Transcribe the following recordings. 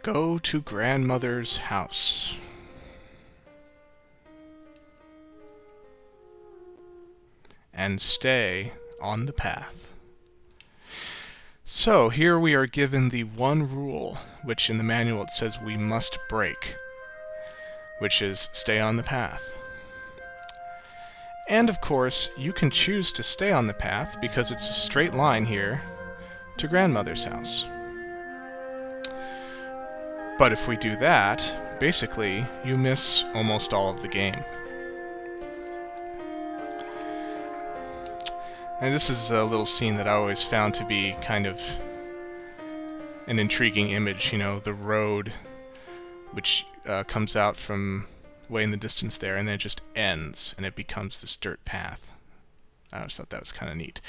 Go to grandmother's house. And stay on the path. So here we are given the one rule, which in the manual it says we must break, which is stay on the path. And of course, you can choose to stay on the path because it's a straight line here to grandmother's house. But if we do that, basically, you miss almost all of the game. And this is a little scene that I always found to be kind of an intriguing image, you know, the road which comes out from way in the distance there, and then it just ends, and it becomes this dirt path. I always thought that was kind of neat.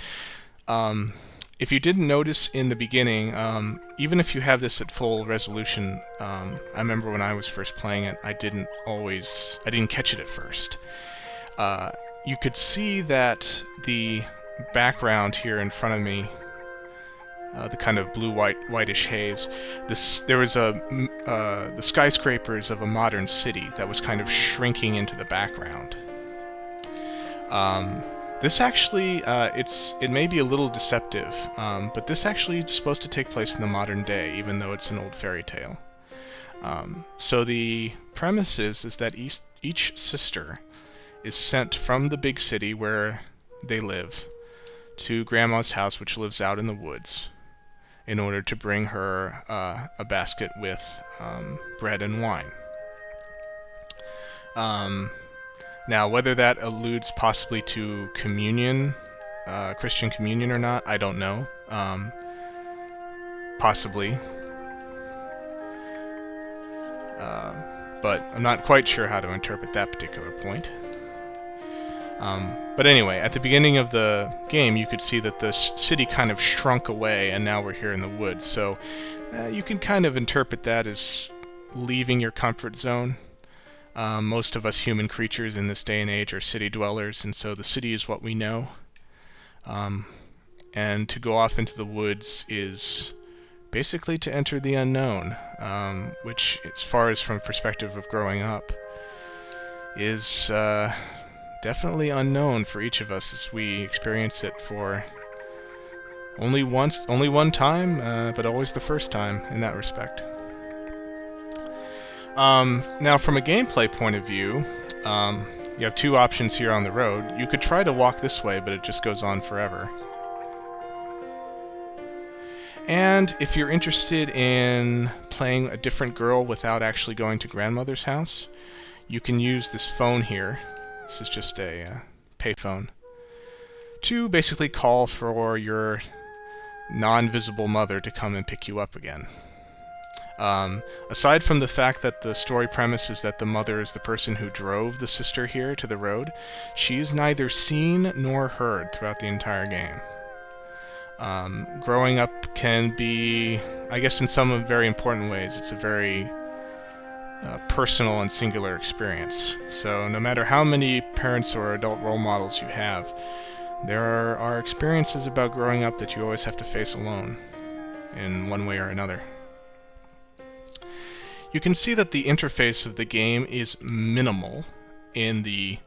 If you didn't notice in the beginning, even if you have this at full resolution, I remember when I was first playing it, I didn't catch it at first. You could see that the background here in front of me, the kind of blue-whitish haze, there was the skyscrapers of a modern city that was kind of shrinking into the background. This actually, it may be a little deceptive, but this actually is supposed to take place in the modern day, even though it's an old fairy tale. So the premise is that each sister is sent from the big city where they live to Grandma's house, which lives out in the woods, in order to bring her a basket with bread and wine. Now, whether that alludes possibly to communion, Christian communion or not, I don't know. Possibly. But I'm not quite sure how to interpret that particular point. But anyway, at the beginning of the game, you could see that the city kind of shrunk away, and now we're here in the woods. So you can kind of interpret that as leaving your comfort zone. Most of us human creatures in this day and age are city dwellers, and so the city is what we know. And to go off into the woods is basically to enter the unknown, which, as far as from a perspective of growing up, is definitely unknown for each of us as we experience it for only one time, but always the first time in that respect. Now, from a gameplay point of view, you have two options here on the road. You could try to walk this way, but it just goes on forever. And if you're interested in playing a different girl without actually going to grandmother's house, you can use this phone here. This is just a payphone to basically call for your non-visible mother to come and pick you up again. Aside from the fact that the story premise is that the mother is the person who drove the sister here to the road, she is neither seen nor heard throughout the entire game. Growing up can be, I guess in some very important ways, it's a very personal and singular experience. So no matter how many parents or adult role models you have, there are experiences about growing up that you always have to face alone in one way or another. You can see that the interface of the game is minimal in the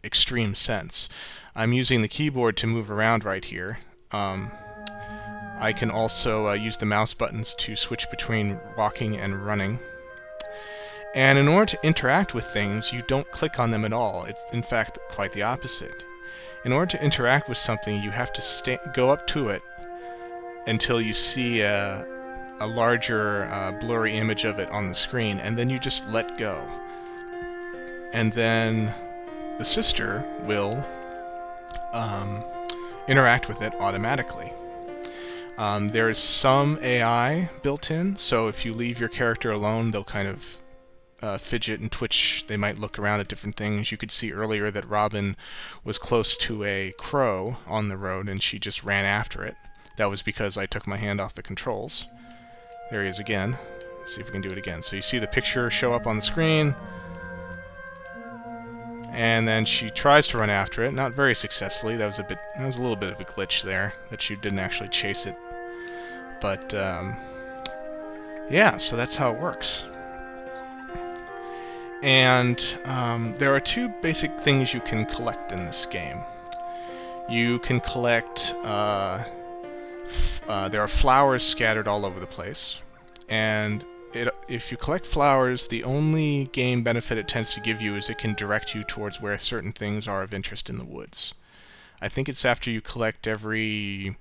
extreme sense. I'm using the keyboard to move around right here. I can also use the mouse buttons to switch between walking and running. And in order to interact with things, you don't click on them at all. It's, in fact, quite the opposite. In order to interact with something, you have to go up to it until you see a larger blurry image of it on the screen, and then you just let go. And then the sister will interact with it automatically. There is some AI built in, so if you leave your character alone, they'll kind of fidget and twitch. They might look around at different things. You could see earlier that Robin was close to a crow on the road, and she just ran after it. That was because I took my hand off the controls. There he is again. Let's see if we can do it again. So you see the picture show up on the screen, and then she tries to run after it, not very successfully. That was a little bit of a glitch there, that she didn't actually chase it. But Yeah, so that's how it works. And there are two basic things you can collect in this game. You can collect, there are flowers scattered all over the place, and if you collect flowers, the only game benefit it tends to give you is it can direct you towards where certain things are of interest in the woods. I think it's after you collect every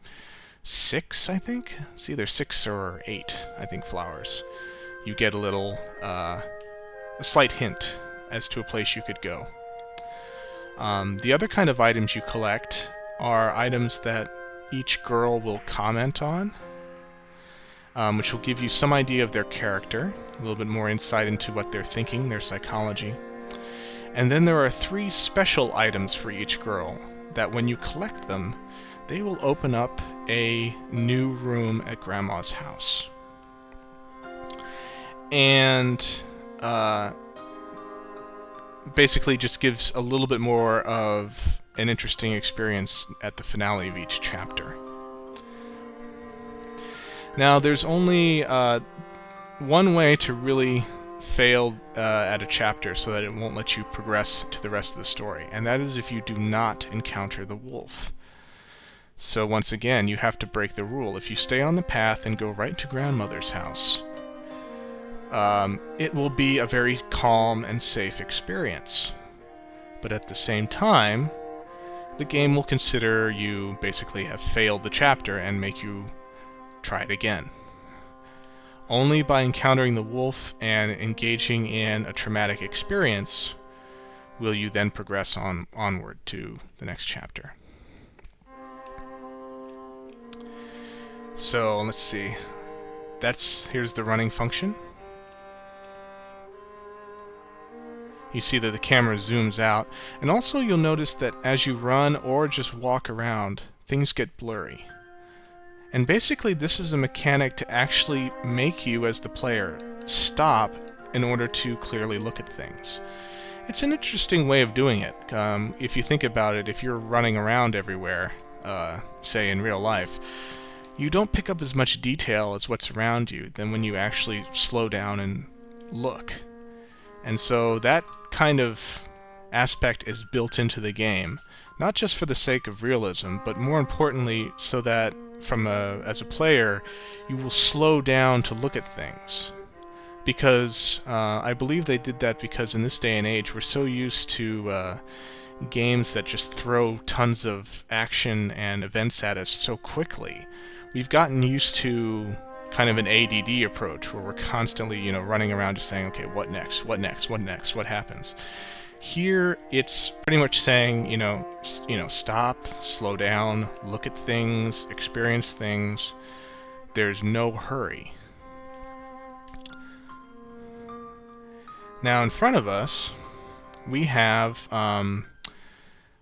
6, I think? It's either 6 or 8, I think, flowers. You get a little, a slight hint as to a place you could go. The other kind of items you collect are items that each girl will comment on, which will give you some idea of their character, a little bit more insight into what they're thinking, their psychology. And then there are 3 special items for each girl that when you collect them, they will open up a new room at Grandma's house. And basically just gives a little bit more of an interesting experience at the finale of each chapter. Now, there's only one way to really fail at a chapter so that it won't let you progress to the rest of the story, and that is if you do not encounter the wolf. So once again, you have to break the rule. If you stay on the path and go right to Grandmother's house, it will be a very calm and safe experience. But at the same time, the game will consider you basically have failed the chapter and make you try it again. Only by encountering the wolf and engaging in a traumatic experience will you then progress onward to the next chapter. So let's see. Here's the running function. You see that the camera zooms out, and also you'll notice that as you run or just walk around, things get blurry. And basically this is a mechanic to actually make you, as the player, stop in order to clearly look at things. It's an interesting way of doing it. If you think about it, if you're running around everywhere, say in real life, you don't pick up as much detail as what's around you than when you actually slow down and look. And so that kind of aspect is built into the game, not just for the sake of realism, but more importantly so that as a player, you will slow down to look at things. Because I believe they did that because in this day and age we're so used to games that just throw tons of action and events at us so quickly. We've gotten used to kind of an ADD approach where we're constantly, running around just saying, okay, what next? What next? What next? What happens? Here, it's pretty much saying, stop, slow down, look at things, experience things. There's no hurry. Now, in front of us, we have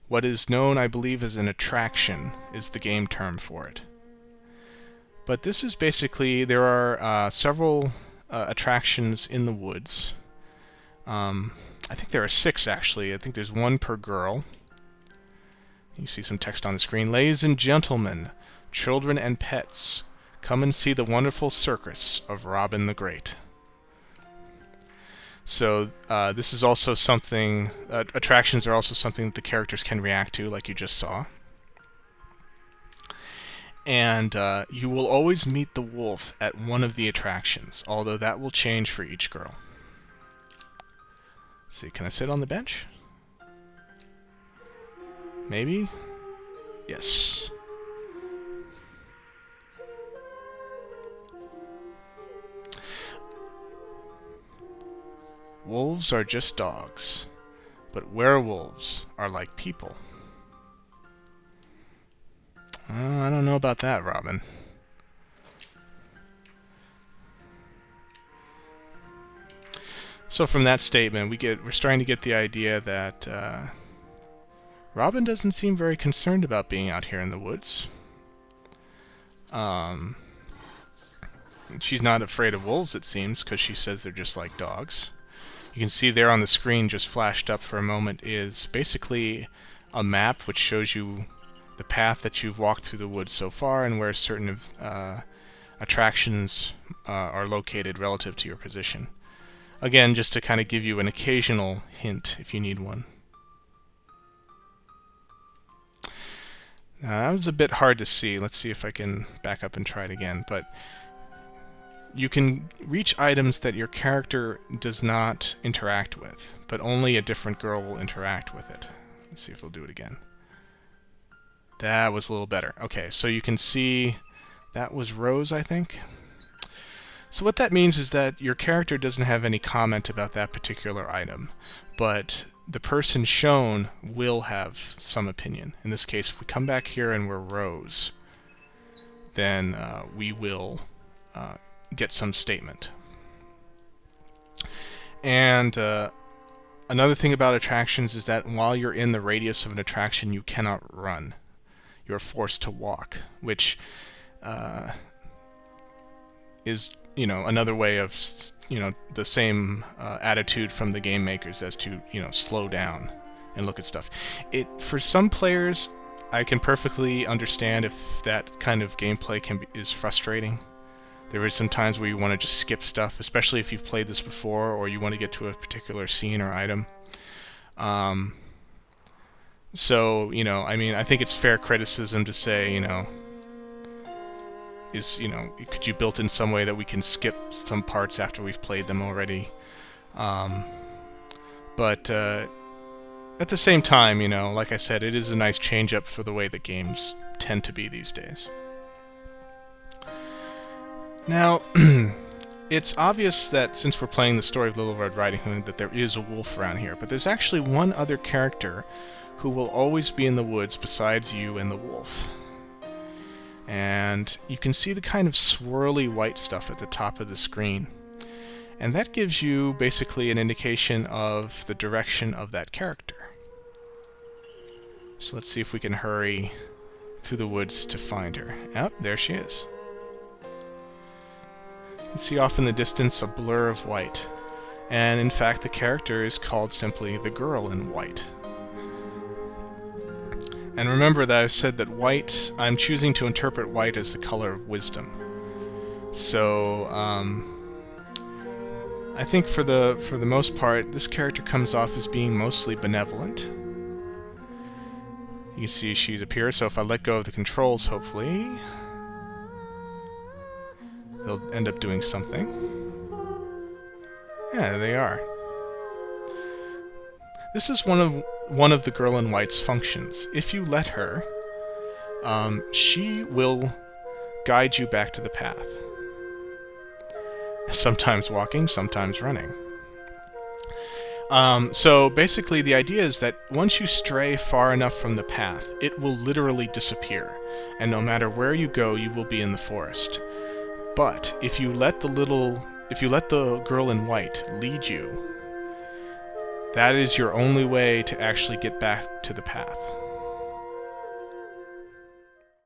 what is known, I believe, as an attraction, is the game term for it. But this is basically, there are several attractions in the woods. I think there are 6 actually. I think there's 1 per girl. You see some text on the screen. Ladies and gentlemen, children and pets, come and see the wonderful circus of Robin the Great. So this is also something, attractions are also something that the characters can react to, like you just saw. And you will always meet the wolf at one of the attractions, although that will change for each girl. Let's see, can I sit on the bench? Maybe? Yes. Wolves are just dogs, but werewolves are like people. I don't know about that, Robin. So from that statement, we're starting to get the idea that Robin doesn't seem very concerned about being out here in the woods. She's not afraid of wolves, it seems, because she says they're just like dogs. You can see there on the screen, just flashed up for a moment, is basically a map which shows you the path that you've walked through the woods so far and where certain attractions are located relative to your position. Again, just to kind of give you an occasional hint if you need one. Now, that was a bit hard to see. Let's see if I can back up and try it again. But you can reach items that your character does not interact with, but only a different girl will interact with it. Let's see if we'll do it again. That was a little better. Okay, so you can see that was Rose, I think. So what that means is that your character doesn't have any comment about that particular item, but the person shown will have some opinion. In this case, if we come back here and we're Rose, then we will get some statement. And another thing about attractions is that while you're in the radius of an attraction, you cannot run. You're forced to walk, which is, another way of, the same attitude from the game makers as to, slow down and look at stuff. For some players, I can perfectly understand if that kind of gameplay is frustrating. There is some times where you want to just skip stuff, especially if you've played this before or you want to get to a particular scene or item. So, I think it's fair criticism to say, could you build in some way that we can skip some parts after we've played them already? But at the same time, like I said, it is a nice change-up for the way that games tend to be these days. Now, it's obvious that since we're playing the story of Little Red Riding Hood that there is a wolf around here, but there's actually one other character who will always be in the woods besides you and the wolf. And you can see the kind of swirly white stuff at the top of the screen. And that gives you basically an indication of the direction of that character. So let's see if we can hurry through the woods to find her. Yep, there she is. You can see off in the distance a blur of white. And in fact, the character is called simply the Girl in White. And remember that I've said that white, I'm choosing to interpret white as the color of wisdom. So, I think for the most part, this character comes off as being mostly benevolent. You can see she's up here, so if I let go of the controls, hopefully, they'll end up doing something. Yeah, there they are. This is one of the Girl in White's functions. If you let her, she will guide you back to the path. Sometimes walking, sometimes running. So basically the idea is that once you stray far enough from the path, it will literally disappear. And no matter where you go, you will be in the forest. But if you let the Girl in White lead you, that is your only way to actually get back to the path.